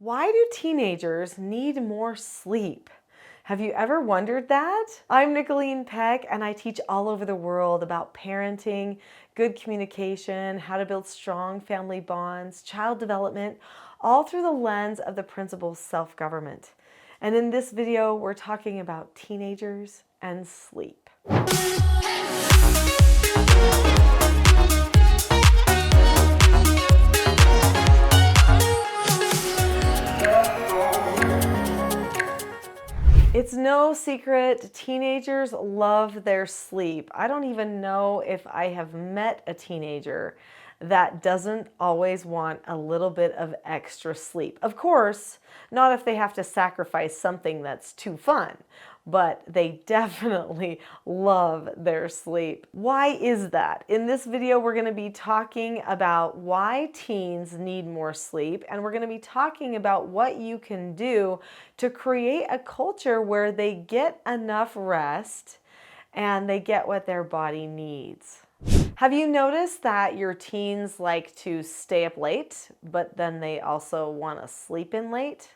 Why do teenagers need more sleep? Have you ever wondered that? I'm Nicholeen Peck, and I teach all over the world about parenting, good communication, how to build strong family bonds, child development, all through the lens of the principles of self-government. And in this video, we're talking about teenagers and sleep. It's no secret, teenagers love their sleep. I don't even know if I have met a teenager that doesn't always want a little bit of extra sleep. Of course, not if they have to sacrifice something that's too fun, but they definitely love their sleep. Why is that? In this video, we're going to be talking about why teens need more sleep, and we're going to be talking about what you can do to create a culture where they get enough rest and they get what their body needs. Have you noticed that your teens like to stay up late, but then they also want to sleep in late?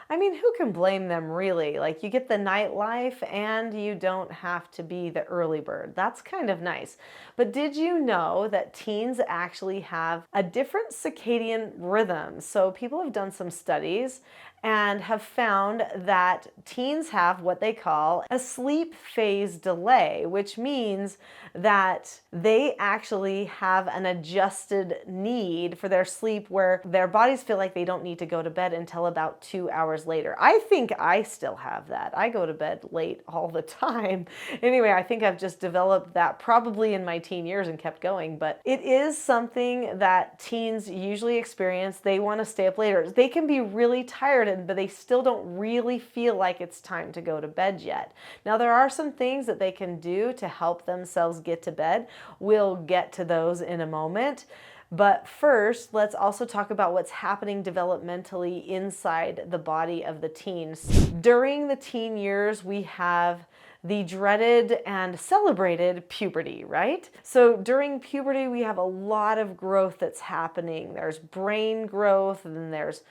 I mean, who can blame them really? Like, you get the nightlife and you don't have to be the early bird. That's kind of nice. But did you know that teens actually have a different circadian rhythm? So people have done some studies and have found that teens have what they call a sleep phase delay, which means that they actually have an adjusted need for their sleep where their bodies feel like they don't need to go to bed until about 2 hours later. I think I still have that. I go to bed late all the time. Anyway, I think I've just developed that probably in my teen years and kept going, but it is something that teens usually experience. They want to stay up later. They can be really tired, but they still don't really feel like it's time to go to bed yet. Now, there are some things that they can do to help themselves get to bed. We'll get to those in a moment. But first, let's also talk about what's happening developmentally inside the body of the teens. During the teen years, we have the dreaded and celebrated puberty, right? So during puberty, we have a lot of growth that's happening. There's brain growth, and then there's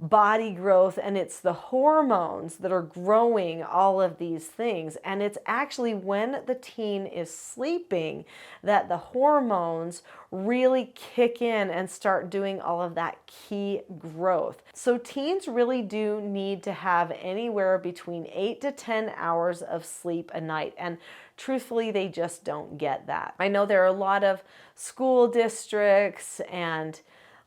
body growth, and it's the hormones that are growing all of these things. And it's actually when the teen is sleeping that the hormones really kick in and start doing all of that key growth. So teens really do need to have anywhere between 8 to 10 hours of sleep a night. And truthfully, they just don't get that. I know there are a lot of school districts and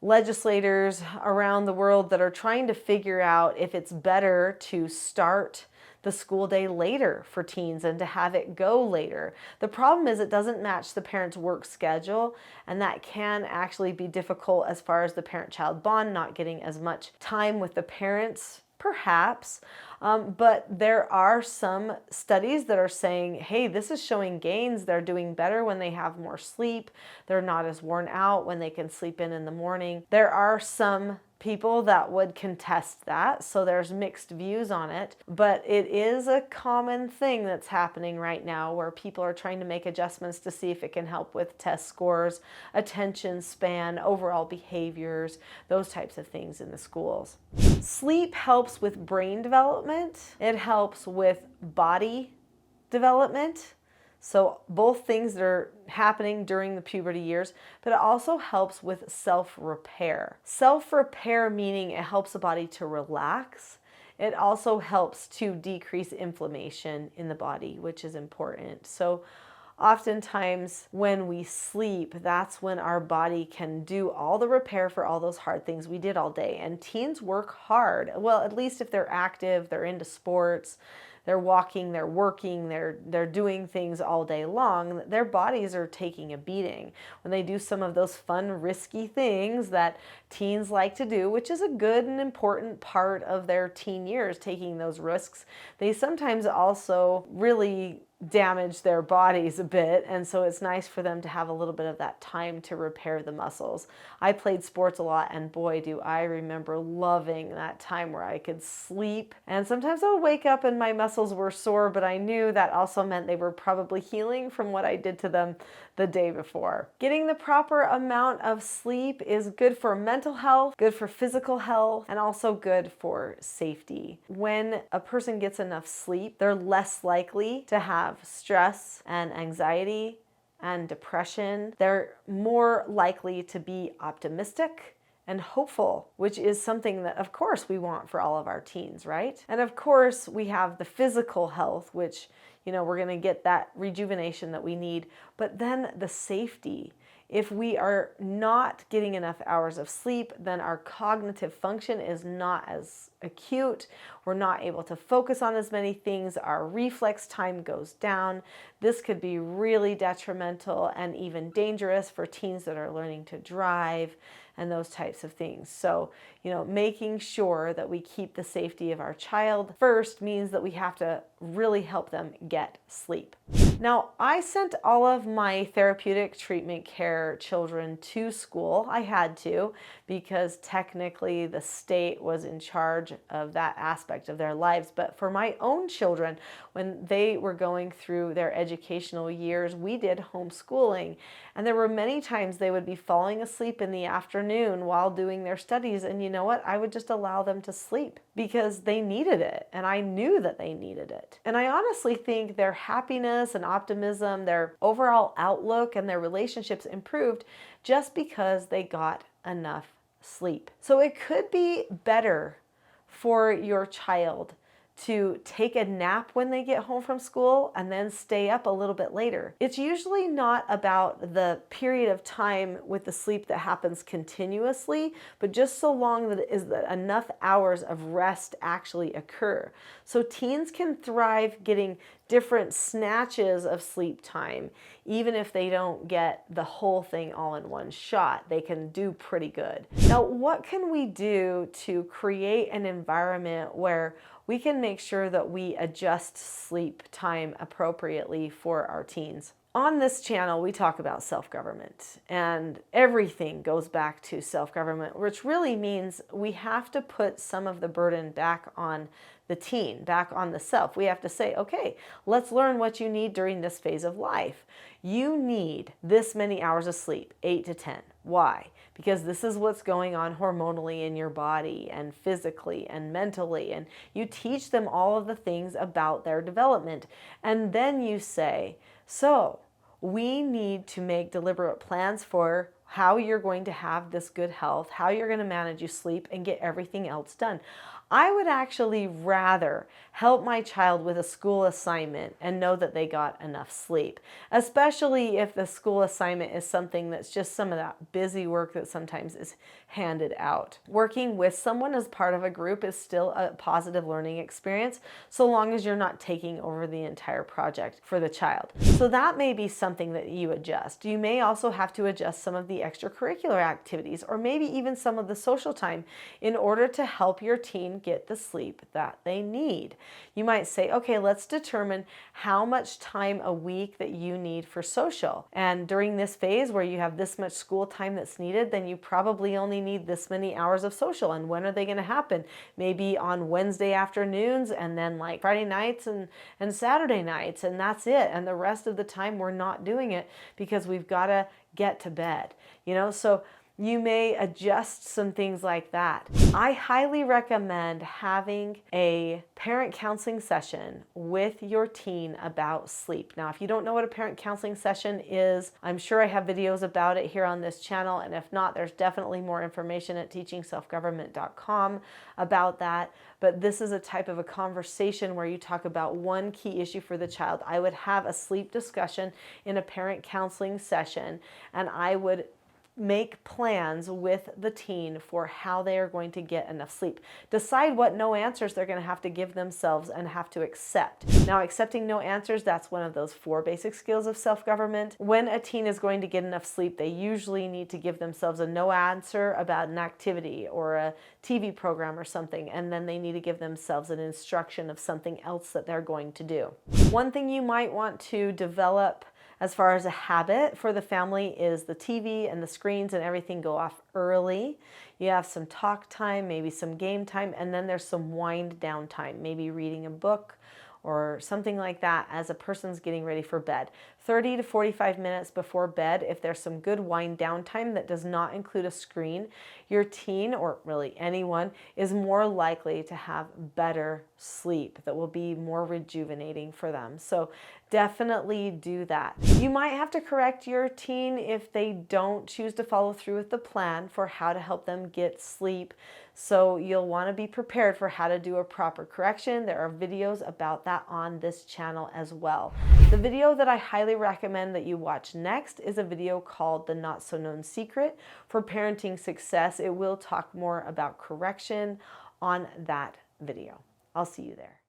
legislators around the world that are trying to figure out if it's better to start the school day later for teens and to have it go later. The problem is it doesn't match the parent's work schedule, and that can actually be difficult as far as the parent-child bond, not getting as much time with the parents, perhaps. But there are some studies that are saying, hey, this is showing gains. They're doing better when they have more sleep. They're not as worn out when they can sleep in the morning. There are some people that would contest that, so there's mixed views on it, but it is a common thing that's happening right now where people are trying to make adjustments to see if it can help with test scores, attention span, overall behaviors, those types of things in the schools. Sleep helps with brain development. It helps with body development. So both things that are happening during the puberty years, but it also helps with self-repair. Self-repair meaning it helps the body to relax. It also helps to decrease inflammation in the body, which is important. So oftentimes when we sleep, that's when our body can do all the repair for all those hard things we did all day. And teens work hard. Well, at least if they're active, they're into sports, they're walking, they're working, they're doing things all day long, their bodies are taking a beating. When they do some of those fun, risky things that teens like to do, which is a good and important part of their teen years, taking those risks, they sometimes also really damage their bodies a bit, and so it's nice for them to have a little bit of that time to repair the muscles. I played sports a lot, and boy, do I remember loving that time where I could sleep, and sometimes I would wake up and my muscles were sore, but I knew that also meant they were probably healing from what I did to them the day before. Getting the proper amount of sleep is good for mental health, good for physical health, and also good for safety. When a person gets enough sleep, they're less likely to have stress and anxiety and depression. They're more likely to be optimistic and hopeful, which is something that, of course, we want for all of our teens, right? And of course, we have the physical health, which, we're going to get that rejuvenation that we need, but then the safety. If we are not getting enough hours of sleep, then our cognitive function is not as acute. We're not able to focus on as many things. Our reflex time goes down. This could be really detrimental and even dangerous for teens that are learning to drive and those types of things. So, making sure that we keep the safety of our child first means that we have to really help them get sleep. Now, I sent all of my therapeutic treatment care children to school. I had to, because technically the state was in charge of that aspect of their lives. But for my own children, when they were going through their educational years, we did homeschooling. And there were many times they would be falling asleep in the afternoon while doing their studies. And you know what? I would just allow them to sleep because they needed it. And I knew that they needed it. And I honestly think their happiness and optimism, their overall outlook, and their relationships improved just because they got enough sleep. So it could be better for your child to take a nap when they get home from school and then stay up a little bit later. It's usually not about the period of time with the sleep that happens continuously, but just so long that enough hours of rest actually occur. So teens can thrive getting different snatches of sleep time. Even if they don't get the whole thing all in one shot, they can do pretty good. Now, what can we do to create an environment where we can make sure that we adjust sleep time appropriately for our teens? On this channel, we talk about self-government, and everything goes back to self-government, which really means we have to put some of the burden back on the teen, back on the self. We have to say, okay, let's learn what you need during this phase of life. You need this many hours of sleep, 8 to 10. Why? Because this is what's going on hormonally in your body and physically and mentally. And you teach them all of the things about their development. And then you say, so we need to make deliberate plans for how you're going to have this good health, how you're going to manage your sleep and get everything else done. I would actually rather help my child with a school assignment and know that they got enough sleep, especially if the school assignment is something that's just some of that busy work that sometimes is handed out. Working with someone as part of a group is still a positive learning experience, so long as you're not taking over the entire project for the child. So that may be something that you adjust. You may also have to adjust some of the extracurricular activities, or maybe even some of the social time, in order to help your teen get the sleep that they need. You might say, okay, let's determine how much time a week that you need for social. And during this phase where you have this much school time that's needed, then you probably only need this many hours of social. And when are they going to happen? Maybe on Wednesday afternoons, and then like Friday nights and Saturday nights, and that's it. And the rest of the time we're not doing it because we've got to get to bed, so you may adjust some things like that. I highly recommend having a parent counseling session with your teen about sleep. Now, if you don't know what a parent counseling session is, I'm sure I have videos about it here on this channel, and if not, there's definitely more information at teachingselfgovernment.com about that. But this is a type of a conversation where you talk about one key issue for the child. I would have a sleep discussion in a parent counseling session, and I would make plans with the teen for how they are going to get enough sleep. Decide what no answers they're going to have to give themselves and have to accept. Now, accepting no answers, that's one of those 4 basic skills of self-government. When a teen is going to get enough sleep, they usually need to give themselves a no answer about an activity or a TV program or something, and then they need to give themselves an instruction of something else that they're going to do. One thing you might want to develop as far as a habit for the family is the TV and the screens and everything go off early. You have some talk time, maybe some game time, and then there's some wind down time, maybe reading a book or something like that as a person's getting ready for bed. 30 to 45 minutes before bed, if there's some good wind down time that does not include a screen, your teen, or really anyone, is more likely to have better sleep that will be more rejuvenating for them. So definitely do that. You might have to correct your teen if they don't choose to follow through with the plan for how to help them get sleep. So you'll want to be prepared for how to do a proper correction. There are videos about that on this channel as well. The video that I highly recommend that you watch next is a video called The Not So Known Secret for Parenting Success. It will talk more about correction on that video. I'll see you there.